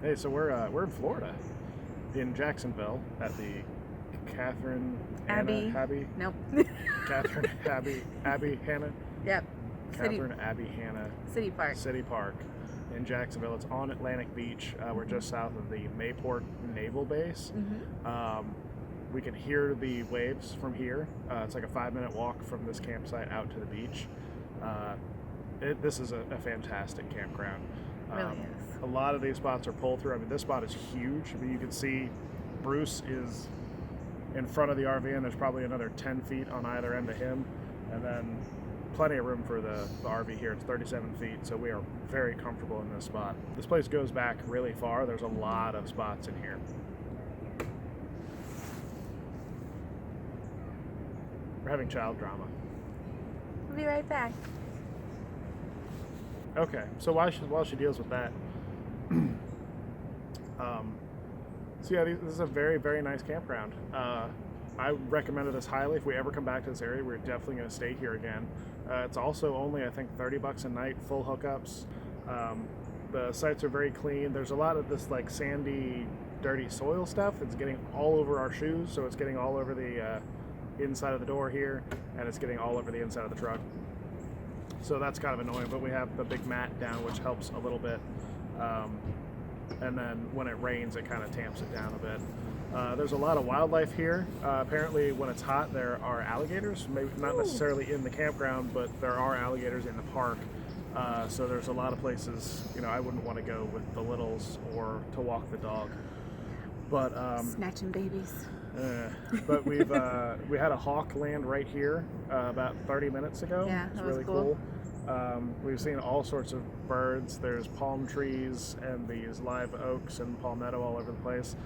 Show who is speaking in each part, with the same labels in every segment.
Speaker 1: Hey, so we're in Florida, in Jacksonville, at the Kathryn
Speaker 2: Abbey.
Speaker 1: Abbey.
Speaker 2: Nope.
Speaker 1: Kathryn Abbey Hanna.
Speaker 2: Yep.
Speaker 1: Kathryn Abbey Hanna
Speaker 2: City Park.
Speaker 1: City Park in Jacksonville. It's on Atlantic Beach. We're just south of the Mayport Naval Base. We can hear the waves from here. It's like a 5-minute walk from this campsite out to the beach. This is a fantastic campground.
Speaker 2: Really is.
Speaker 1: A lot of these spots are pull through. I mean, this spot is huge. I mean, you can see Bruce is in front of the RV, and there's probably another 10 feet on either end of him, and then plenty of room for the RV here. It's 37 feet, so we are very comfortable in this spot. This place goes back really far. There's a lot of spots in here. We're having child drama.
Speaker 2: We'll be right back.
Speaker 1: Okay, so while she deals with that, so yeah, this is a very, very nice campground. I recommended this highly. If we ever come back to this area, we're definitely going to stay here again. It's also only, I think, $30 a night, full hookups. The sites are very clean. There's a lot of this like sandy, dirty soil stuff that's getting all over our shoes, so it's getting all over the inside of the door here, and it's getting all over the inside of the truck. So that's kind of annoying, but we have the big mat down, which helps a little bit. And then when it rains, it kind of tamps it down a bit. There's a lot of wildlife here. Apparently, when it's hot, there are alligators. Maybe not necessarily in the campground, but there are alligators in the park. So there's a lot of places, I wouldn't want to go with the littles or to walk the dog. But
Speaker 2: Snatching babies.
Speaker 1: But we had a hawk land right here about 30 minutes ago.
Speaker 2: Yeah,
Speaker 1: it's
Speaker 2: that was
Speaker 1: really
Speaker 2: cool.
Speaker 1: We've seen all sorts of birds. There's palm trees and these live oaks and palmetto all over the place.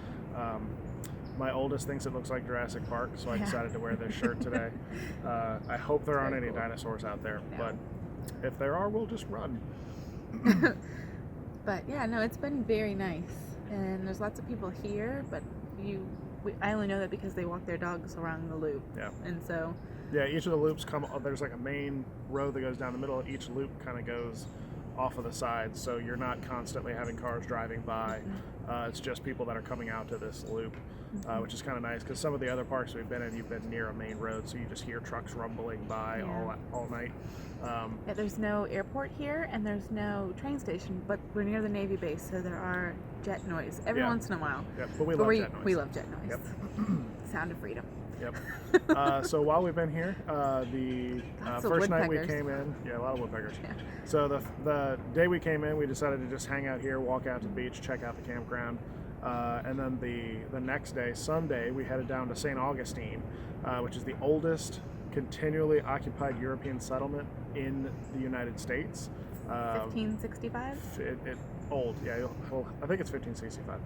Speaker 1: My oldest thinks it looks like Jurassic Park, so I decided to wear this shirt today. I hope there aren't any dinosaurs out there, but if there are, we'll just run.
Speaker 2: But yeah, no, it's been very nice, and there's lots of people here, but I only know that because they walk their dogs around the loop.
Speaker 1: Yeah.
Speaker 2: And so.
Speaker 1: Yeah, each of the loops there's like a main road that goes down the middle. Each loop kind of goes off of the sides, so you're not constantly having cars driving by. It's just people that are coming out to this loop, which is kind of nice because some of the other parks we've been in, you've been near a main road, so you just hear trucks rumbling by all night.
Speaker 2: Yeah, there's no airport here, and there's no train station, but we're near the Navy base, so there are jet noise every once in a while.
Speaker 1: Yep, but we love jet noise.
Speaker 2: We love jet noise.
Speaker 1: Yep.
Speaker 2: Sound of freedom.
Speaker 1: Yep. So while we've been here, the first night we came in, a lot of woodpeckers.
Speaker 2: Yeah.
Speaker 1: So the day we came in, we decided to just hang out here, walk out to the beach, check out the campground. And then the next day, Sunday, we headed down to St. Augustine, which is the oldest continually occupied European settlement in the United States.
Speaker 2: 1565?
Speaker 1: Old, yeah. Well, I think it's 1565.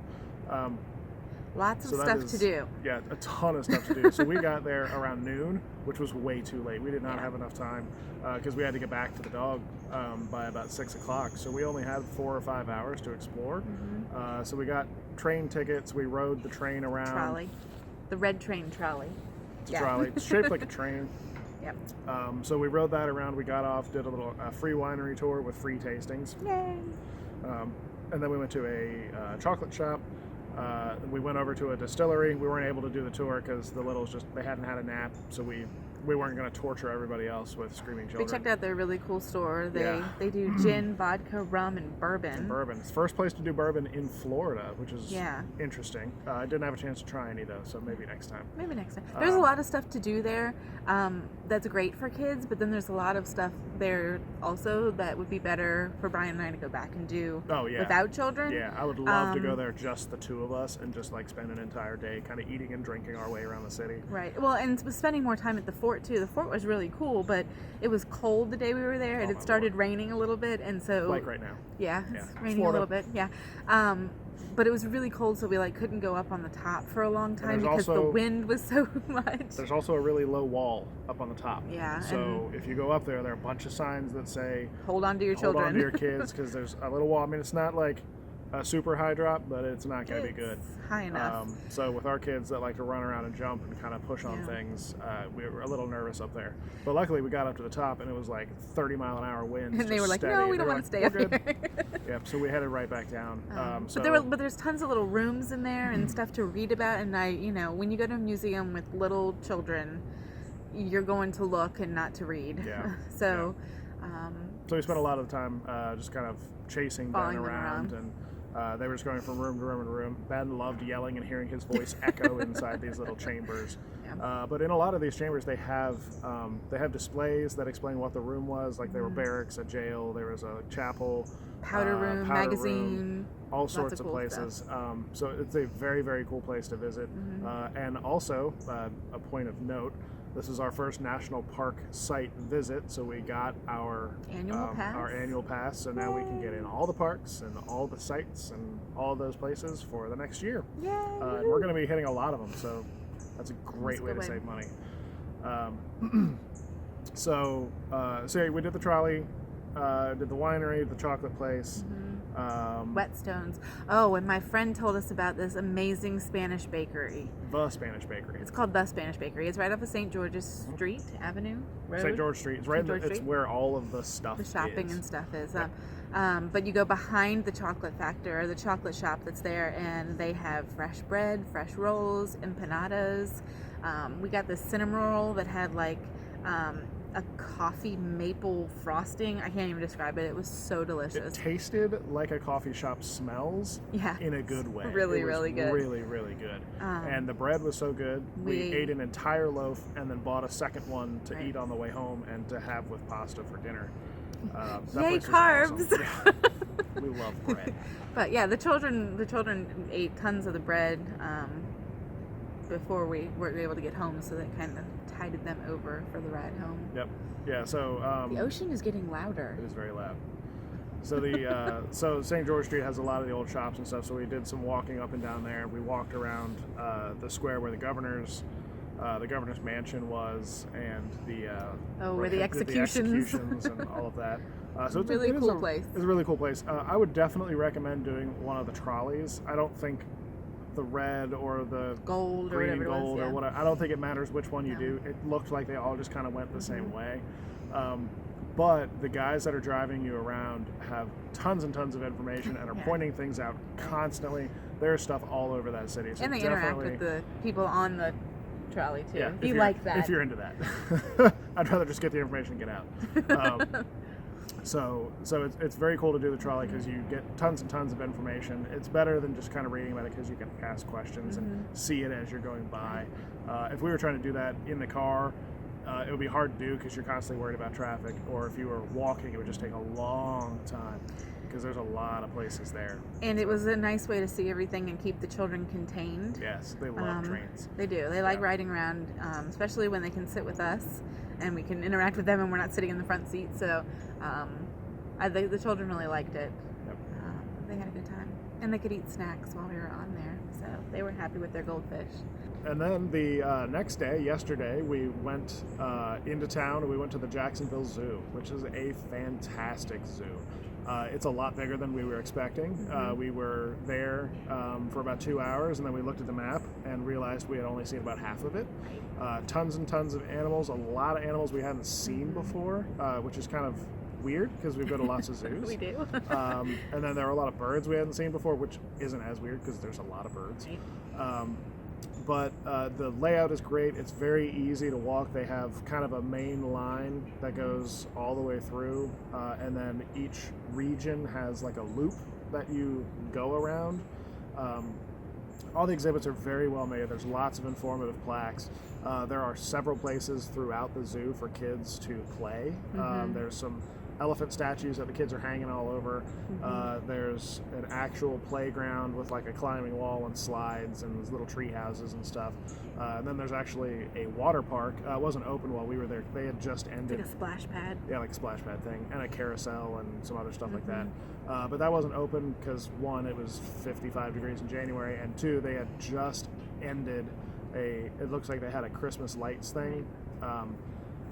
Speaker 2: Lots of stuff to do.
Speaker 1: Yeah, a ton of stuff to do. So we got there around noon, which was way too late. We did not have enough time because we had to get back to the dog by about 6 o'clock. So we only had 4 or 5 hours to explore. So we got train tickets. We rode the train around.
Speaker 2: Trolley. The red train trolley.
Speaker 1: It's a trolley. It's shaped like a train.
Speaker 2: Yep.
Speaker 1: So we rode that around. We got off, did a little free winery tour with free tastings.
Speaker 2: Yay!
Speaker 1: And then we went to a chocolate shop. We went over to a distillery. We weren't able to do the tour because the littles they hadn't had a nap, so we weren't going to torture everybody else with screaming children.
Speaker 2: We checked out their really cool store. They do gin, vodka, rum, and bourbon.
Speaker 1: It's the first place to do bourbon in Florida, which is interesting. I didn't have a chance to try any though, so maybe next time.
Speaker 2: Maybe next time. There's a lot of stuff to do there that's great for kids, but then there's a lot of stuff there also that would be better for Brian and I to go back and do without children.
Speaker 1: Yeah, I would love to go there, just the two of us, and just like spend an entire day kind of eating and drinking our way around the city.
Speaker 2: Right. Well, and spending more time at the fort too. The fort was really cool, but it was cold the day we were there, and it started raining a little bit, and so
Speaker 1: like right now.
Speaker 2: Yeah, it's raining a little bit. Yeah. But it was really cold, so we couldn't go up on the top for a long time because the wind was so much.
Speaker 1: There's also a really low wall up on the top.
Speaker 2: Yeah.
Speaker 1: So if you go up there are a bunch of signs that say,
Speaker 2: hold on to your children.
Speaker 1: Hold on to your kids, because there's a little wall. I mean, it's not like a super high drop, but it's not going to be good.
Speaker 2: High enough.
Speaker 1: So with our kids that like to run around and jump and kind of push on things, we were a little nervous up there. But luckily we got up to the top and it was like 30-mile-an-hour winds.
Speaker 2: And they were like,
Speaker 1: steady.
Speaker 2: no, we don't want to stay up here.
Speaker 1: Yep, so we headed right back down.
Speaker 2: But there's tons of little rooms in there and stuff to read about. And when you go to a museum with little children, you're going to look and not to read.
Speaker 1: Yeah.
Speaker 2: So
Speaker 1: we spent a lot of the time just kind of chasing Ben around. And they were just going from room to room to room. Ben loved yelling and hearing his voice echo inside these little chambers. Yeah. But in a lot of these chambers, they have displays that explain what the room was. Like there were barracks, a jail, there was a chapel,
Speaker 2: powder room, magazine,
Speaker 1: all sorts of cool places. So it's a very, very cool place to visit. And also, a point of note, this is our first national park site visit, so we got our annual pass, so now we can get in all the parks and all the sites and all those places for the next year.
Speaker 2: Yay!
Speaker 1: And we're going to be hitting a lot of them, so that's a great way to save money. So we did the trolley, did the winery, the chocolate place.
Speaker 2: Whetstones. Oh, and my friend told us about this amazing Spanish bakery.
Speaker 1: The Spanish Bakery.
Speaker 2: It's called The Spanish Bakery. It's right off of St. George's Street Avenue Road.
Speaker 1: St. George Street. It's right. It's where all of the stuff.
Speaker 2: The shopping
Speaker 1: is.
Speaker 2: And stuff is.
Speaker 1: Yep.
Speaker 2: But you go behind the chocolate factory, or the chocolate shop that's there, and they have fresh bread, fresh rolls, empanadas. We got this cinnamon roll that had like a coffee maple frosting. I can't even describe it. It was so delicious.
Speaker 1: It tasted like a coffee shop smells.
Speaker 2: Yeah.
Speaker 1: In a good way.
Speaker 2: Really, really good.
Speaker 1: Really, really good. And the bread was so good. We ate an entire loaf and then bought a second one to eat on the way home and to have with pasta for dinner.
Speaker 2: Yay, carbs!
Speaker 1: Awesome. Yeah. We love bread.
Speaker 2: But yeah, the children ate tons of the bread before we were able to get home, so that kind of tided them over for the ride home.
Speaker 1: Yep. Yeah. So
Speaker 2: the ocean is getting louder.
Speaker 1: It is very loud. So the so St. George Street has a lot of the old shops and stuff. So we did some walking up and down there. We walked around the square where the governor's mansion was, and
Speaker 2: where the executions
Speaker 1: and all of that. So it's
Speaker 2: really cool place.
Speaker 1: It's a really cool place. I would definitely recommend doing one of the trolleys. I don't think the red or the
Speaker 2: gold
Speaker 1: green
Speaker 2: or whatever
Speaker 1: gold
Speaker 2: it was,
Speaker 1: or whatever. I don't think it matters which one you do. It looked like they all just kind of went the same way. But the guys that are driving you around have tons and tons of information and are pointing things out constantly. There's stuff all over that city. So
Speaker 2: and they interact with the people on the trolley too.
Speaker 1: Yeah,
Speaker 2: if you like that.
Speaker 1: If you're into that. I'd rather just get the information and get out. So it's very cool to do the trolley because you get tons and tons of information. It's better than just kind of reading about it because you can ask questions and see it as you're going by. If we were trying to do that in the car, it would be hard to do because you're constantly worried about traffic. Or if you were walking, it would just take a long time because there's a lot of places there.
Speaker 2: And it was a nice way to see everything and keep the children contained.
Speaker 1: Yes, they love trains.
Speaker 2: They do. They like riding around, especially when they can sit with us and we can interact with them and we're not sitting in the front seat. So the children really liked it.
Speaker 1: Yep.
Speaker 2: They had a good time. And they could eat snacks while we were on there. So they were happy with their goldfish.
Speaker 1: And then the next day, yesterday, we went into town and we went to the Jacksonville Zoo, which is a fantastic zoo. It's a lot bigger than we were expecting. We were there for about 2 hours, and then we looked at the map and realized we had only seen about half of it. Tons and tons of animals, a lot of animals we hadn't seen before, which is kind of weird because we go to lots of zoos.
Speaker 2: We do.
Speaker 1: And then there are a lot of birds we hadn't seen before, which isn't as weird because there's a lot of birds. But the layout is great. It's very easy to walk. They have kind of a main line that goes all the way through, and then each region has like a loop that you go around. All the exhibits are very well made. There's lots of informative plaques. There are several places throughout the zoo for kids to play. There's some elephant statues that the kids are hanging all over. There's an actual playground with like a climbing wall and slides and these little tree houses and stuff. And then there's actually a water park. It wasn't open while we were there. They had just ended.
Speaker 2: Like a splash pad.
Speaker 1: Yeah, like a splash pad thing, and a carousel and some other stuff like that. But that wasn't open because one, it was 55 degrees in January, and two, they had just ended it looks like they had a Christmas lights thing.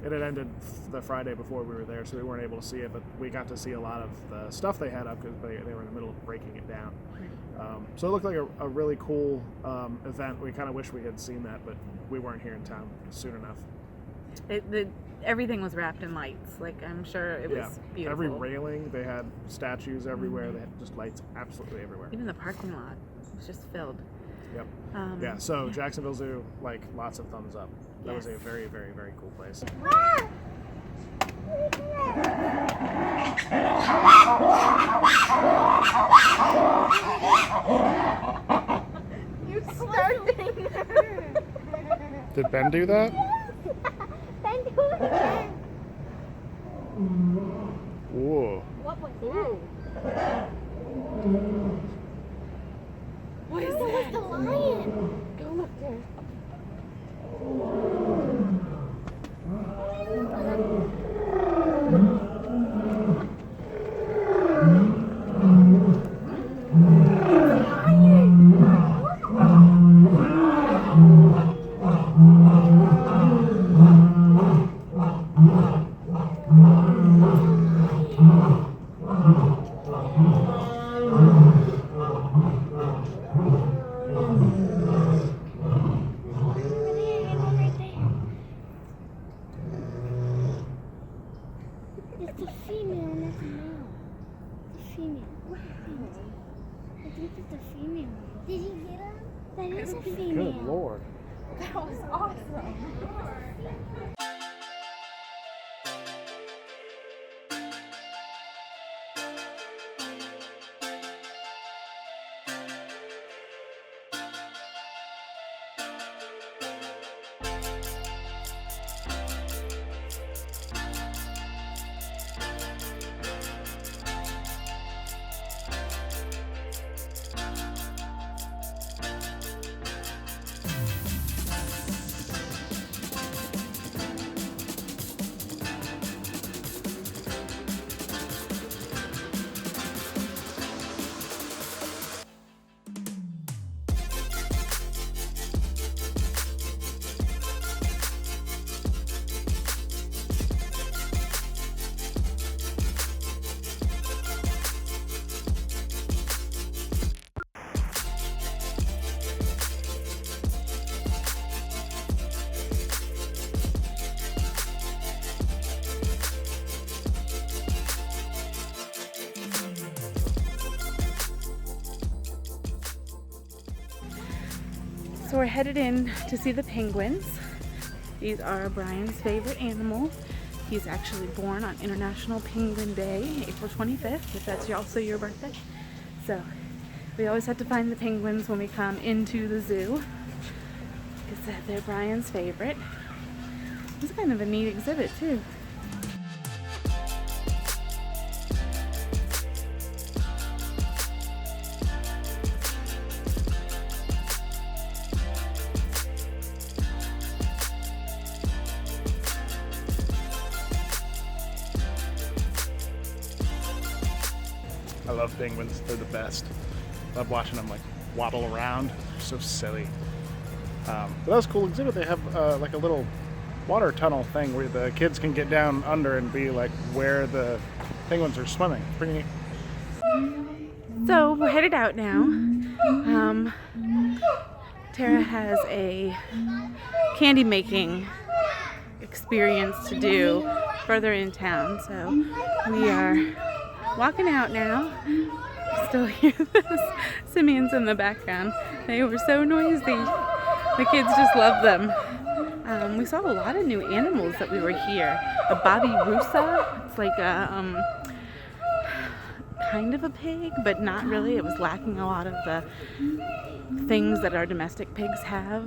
Speaker 1: it had ended the Friday before we were there, so we weren't able to see it, but we got to see a lot of the stuff they had up because they were in the middle of breaking it down. So it looked like a really cool event. We kind of wish we had seen that, but we weren't here in town soon enough.
Speaker 2: Everything was wrapped in lights. Like, I'm sure it was beautiful.
Speaker 1: Every railing, they had statues everywhere. They had just lights absolutely everywhere.
Speaker 2: Even the parking lot was just filled.
Speaker 1: Yep. Yeah, so Jacksonville Zoo, like, lots of thumbs up. That was a very, very, very cool place.
Speaker 2: You started.
Speaker 1: Did Ben do that?
Speaker 3: Ben do it.
Speaker 1: Whoa.
Speaker 3: What was that?
Speaker 2: What is
Speaker 3: That was the lion.
Speaker 2: Go look there.
Speaker 3: It's a female and it's a male. It's a female. Wow. I think it's a female. Did you get him? That is a female.
Speaker 1: Good Lord.
Speaker 2: That was awesome. So we're headed in to see the penguins. These are Brian's favorite animal. He's actually born on International Penguin Day, April 25th, if that's also your birthday. So we always have to find the penguins when we come into the zoo, because they're Brian's favorite. It's kind of a neat exhibit too.
Speaker 1: I love penguins. They're the best. Love watching them like waddle around. They're so silly. But that was a cool exhibit. They have like a little water tunnel thing where the kids can get down under and be like where the penguins are swimming. Pretty neat.
Speaker 2: So we're headed out now. Tara has a candy making experience to do further in town, so we are walking out now. Still hear the simians in the background. They were so noisy. The kids just love them. We saw a lot of new animals that we were here. A bobby rusa. It's like a kind of a pig, but not really. It was lacking a lot of the things that our domestic pigs have.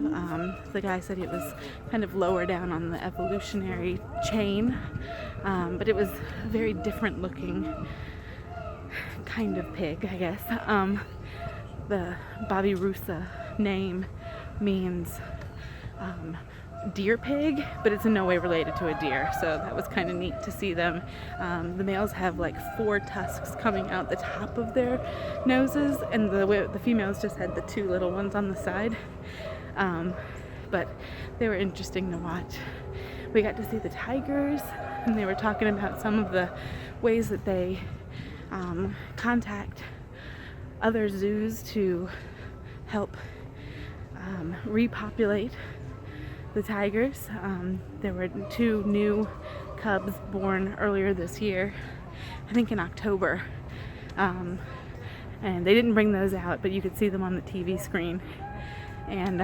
Speaker 2: The guy said it was kind of lower down on the evolutionary chain, but it was a very different looking kind of pig, I guess. The Bobby Rusa name means deer pig, but it's in no way related to a deer, so that was kind of neat to see them. The males have like 4 tusks coming out the top of their noses, and the females just had the 2 little ones on the side. But they were interesting to watch. we got to see the tigers, and they were talking about some of the ways that they contact other zoos to help repopulate the tigers. There were 2 new cubs born earlier this year, I think in October, and they didn't bring those out, but you could see them on the TV screen. And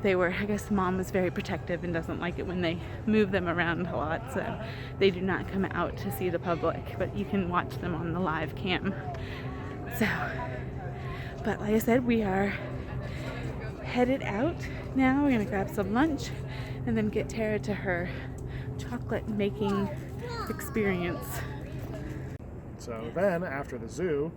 Speaker 2: they were, I guess mom was very protective and doesn't like it when they move them around a lot, so they do not come out to see the public, but you can watch them on the live cam. So, but like I said, we are headed out now. We're gonna grab some lunch and then get Tara to her chocolate making experience.
Speaker 1: So then, after the zoo,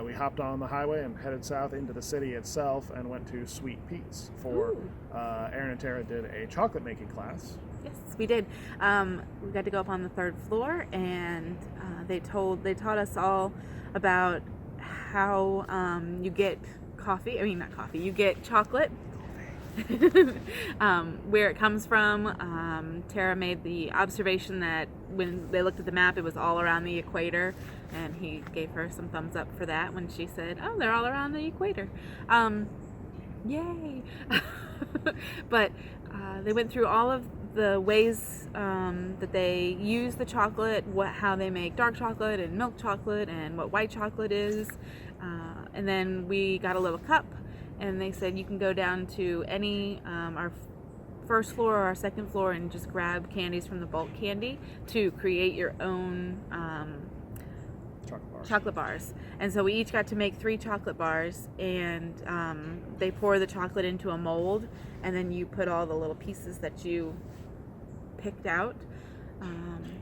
Speaker 1: we hopped on the highway and headed south into the city itself and went to Sweet Pete's for Erin and Tara did a chocolate making class.
Speaker 2: Yes, we did. We got to go up on the 3rd floor, and they taught us all about how you get you get chocolate, where it comes from. Tara made the observation that when they looked at the map, it was all around the equator, and he gave her some thumbs up for that when she said, oh, they're all around the equator. Yay! But they went through all of the ways that they use the chocolate, how they make dark chocolate and milk chocolate, and what white chocolate is. And then we got a little cup, and they said you can go down to any our 1st floor or our 2nd floor and just grab candies from the bulk candy to create your own chocolate bars. And so we each got to make 3 chocolate bars, and they pour the chocolate into a mold, and then you put all the little pieces that you picked out.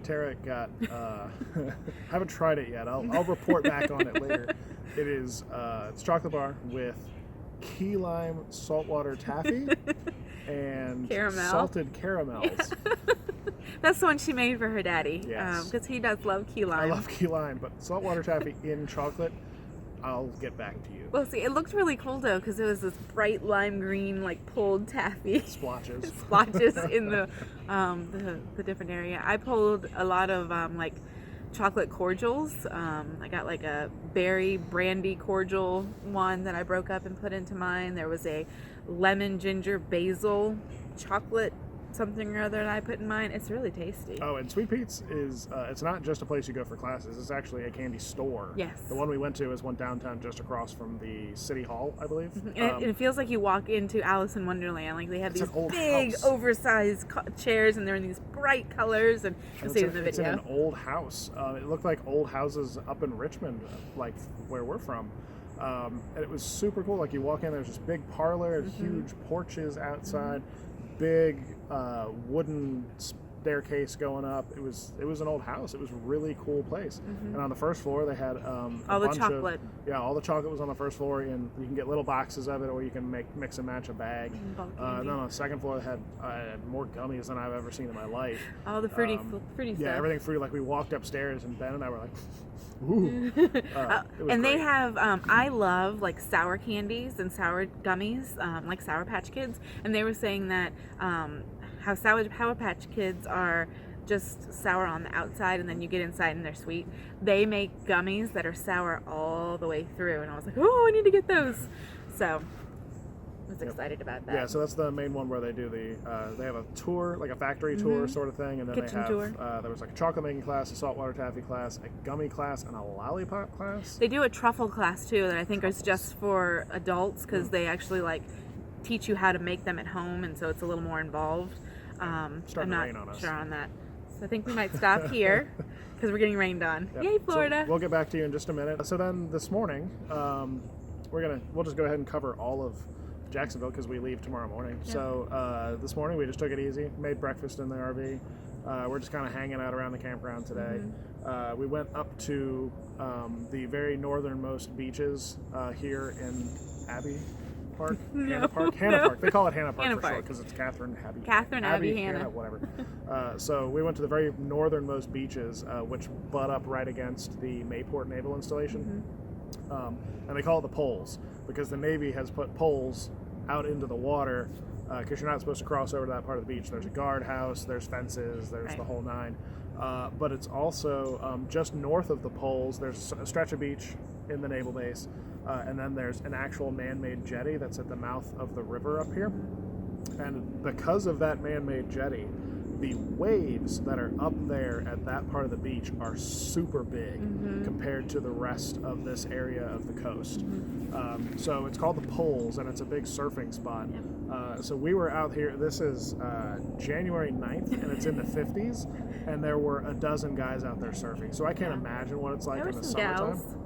Speaker 1: Tara got haven't tried it yet. I'll report back on it later. It is it's chocolate bar with key lime saltwater taffy and salted caramels.
Speaker 2: That's the one she made for her daddy.
Speaker 1: Yes.
Speaker 2: Because he does love key lime.
Speaker 1: I love key lime, but saltwater taffy in chocolate, I'll get back to you.
Speaker 2: Well, see, it looked really cool though, because it was this bright lime green, like pulled taffy
Speaker 1: Splotches.
Speaker 2: splotches in the different area. I pulled a lot of like chocolate cordials. I got like a berry brandy cordial one that I broke up and put into mine. There was a lemon ginger basil chocolate something or other that I put in mine. It's really tasty.
Speaker 1: Oh, and Sweet Pete's is it's not just a place you go for classes. It's actually a candy store.
Speaker 2: Yes.
Speaker 1: The one we went to is one downtown just across from the city hall, I believe.
Speaker 2: And it feels like you walk into Alice in Wonderland. Like they have these big
Speaker 1: house.
Speaker 2: Oversized chairs, and they're in these bright colors, and you'll see it in the video.
Speaker 1: It's in an old house. It looked like old houses up in Richmond, like where we're from. And it was super cool. Like you walk in, there's this big parlor, huge porches outside, big wooden staircase going up. It was an old house. It was a really cool place. And on the 1st floor they had
Speaker 2: all the chocolate.
Speaker 1: All the chocolate was on the 1st floor, and you can get little boxes of it, or you can mix and match a bag. And then on the 2nd floor they had more gummies than I've ever seen in my life.
Speaker 2: All the fruity stuff.
Speaker 1: Yeah, everything fruity. Like we walked upstairs and Ben and I were like, ooh.
Speaker 2: And they have I love like sour candies and sour gummies, like Sour Patch Kids, and they were saying that how Sour Patch Kids are just sour on the outside, and then you get inside and they're sweet. They make gummies that are sour all the way through, and I was like, oh, I need to get those. So I was excited about that.
Speaker 1: Yeah, so that's the main one where they do they have a tour, like a factory tour sort of thing, and then
Speaker 2: Kitchen
Speaker 1: they have
Speaker 2: tour.
Speaker 1: There was like a chocolate making class, a saltwater taffy class, a gummy class, and a lollipop class.
Speaker 2: They do a truffle class too that I think is just for adults, because they actually like teach you how to make them at home, and so it's a little more involved. I'm not sure on that. So I think we might stop here because we're getting rained on.
Speaker 1: Yep.
Speaker 2: Yay, Florida!
Speaker 1: So we'll get back to you in just a minute. So then this morning, we'll just go ahead and cover all of Jacksonville because we leave tomorrow morning.
Speaker 2: Yeah.
Speaker 1: So this morning we just took it easy, made breakfast in the RV. We're just kind of hanging out around the campground today. We went up to the very northernmost beaches here in Abbey Park, Hanna Park. They call it Hanna Park for short because it's Kathryn
Speaker 2: Abbey Hanna.
Speaker 1: Whatever. So we went to the very northernmost beaches, which butt up right against the Mayport Naval Installation, and they call it the poles because the Navy has put poles out into the water because you're not supposed to cross over to that part of the beach. There's a guardhouse, there's fences, there's the whole nine. But it's also just north of the poles. There's a stretch of beach in the naval base, and then there's an actual man-made jetty that's at the mouth of the river up here. And because of that man-made jetty, the waves that are up there at that part of the beach are super big compared to the rest of this area of the coast. So it's called the Poles, and it's a big surfing spot. So we were out here, this is January 9th, and it's in the 50s, and there were a dozen guys out there surfing. So I can't imagine what it's like in the summertime.
Speaker 2: Gals.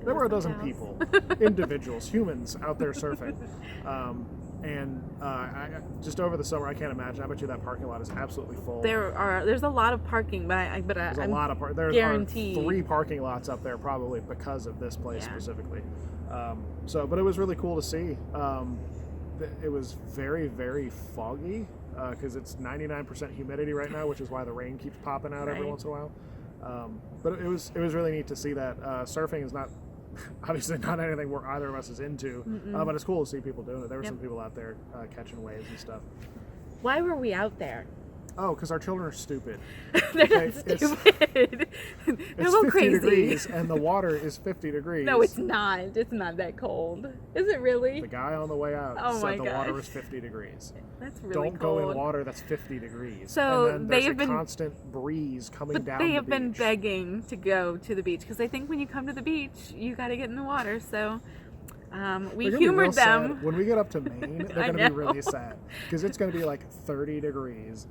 Speaker 1: There were a dozen people, individuals, humans out there surfing. Just over the summer, I can't imagine. I bet you that parking lot is absolutely full.
Speaker 2: There's a lot of parking, but
Speaker 1: There's a lot of There are 3 parking lots up there probably because of this place specifically. But it was really cool to see. It was very, very foggy because it's 99% humidity right now, which is why the rain keeps popping out every once in a while. But it was really neat to see that. Surfing is not obviously not anything where either of us is into, but it's cool to see people doing it. There were some people out there catching waves and stuff.
Speaker 2: Why were we out there?
Speaker 1: Oh, because our children are stupid.
Speaker 2: They're not stupid. They're a little
Speaker 1: 50
Speaker 2: crazy.
Speaker 1: degrees, and the water is 50 degrees.
Speaker 2: No, it's not. It's not that cold. Is it really?
Speaker 1: The guy on the way out said the water was 50 degrees.
Speaker 2: That's really
Speaker 1: Don't
Speaker 2: cold.
Speaker 1: go in water that's 50 degrees.
Speaker 2: So
Speaker 1: and then
Speaker 2: they
Speaker 1: there's
Speaker 2: have
Speaker 1: a
Speaker 2: been
Speaker 1: constant breeze coming
Speaker 2: But
Speaker 1: down
Speaker 2: they
Speaker 1: the
Speaker 2: have been
Speaker 1: beach.
Speaker 2: begging to go to the beach because they think when you come to the beach, you got to get in the water. So we humored them.
Speaker 1: Sad. When we get up to Maine, they're going to be really sad because it's going to be like 30 degrees.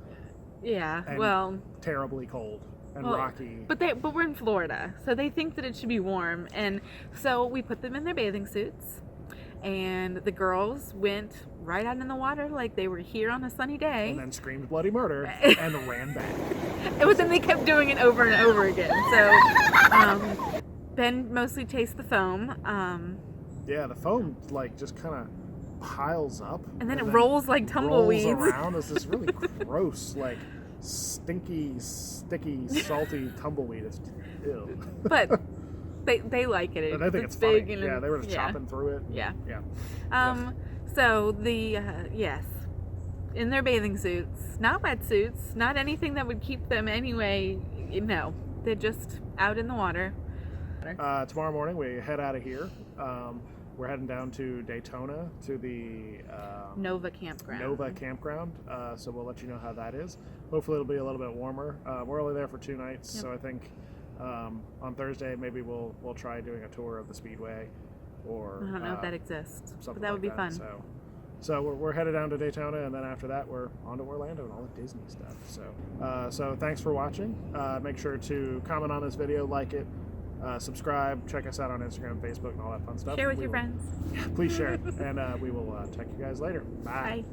Speaker 2: Yeah,
Speaker 1: and
Speaker 2: well,
Speaker 1: terribly cold and rocky.
Speaker 2: But we're in Florida, so they think that it should be warm, and so we put them in their bathing suits, and the girls went right out in the water like they were here on a sunny day,
Speaker 1: And then screamed bloody murder and ran back.
Speaker 2: But then they kept doing it over and over again. So Ben mostly chased the foam.
Speaker 1: Yeah, the foam like just kind of piles up,
Speaker 2: and then it rolls like tumbleweeds.
Speaker 1: Rolls around as this really gross, like stinky, sticky, salty tumbleweed. It's ew.
Speaker 2: But they like it.
Speaker 1: And I think it's
Speaker 2: big
Speaker 1: funny.
Speaker 2: and
Speaker 1: They were just chopping through it.
Speaker 2: Yeah.
Speaker 1: Yeah.
Speaker 2: So the in their bathing suits, not wetsuits, not anything that would keep them anyway. No, they're just out in the water.
Speaker 1: Tomorrow morning we head out of here. We're heading down to Daytona to the
Speaker 2: Nova Campground.
Speaker 1: So we'll let you know how that is. Hopefully it'll be a little bit warmer. We're only there for 2 nights, so I think on Thursday maybe we'll try doing a tour of the Speedway, or
Speaker 2: I don't know if that exists, but that
Speaker 1: like
Speaker 2: would be fun.
Speaker 1: So we're headed down to Daytona, and then after that we're on to Orlando and all the Disney stuff. So thanks for watching. Make sure to comment on this video, like it. Subscribe, check us out on Instagram, Facebook, and all that fun stuff.
Speaker 2: Share with your friends.
Speaker 1: Yeah, please share it, and we will check you guys later. Bye.
Speaker 2: Bye.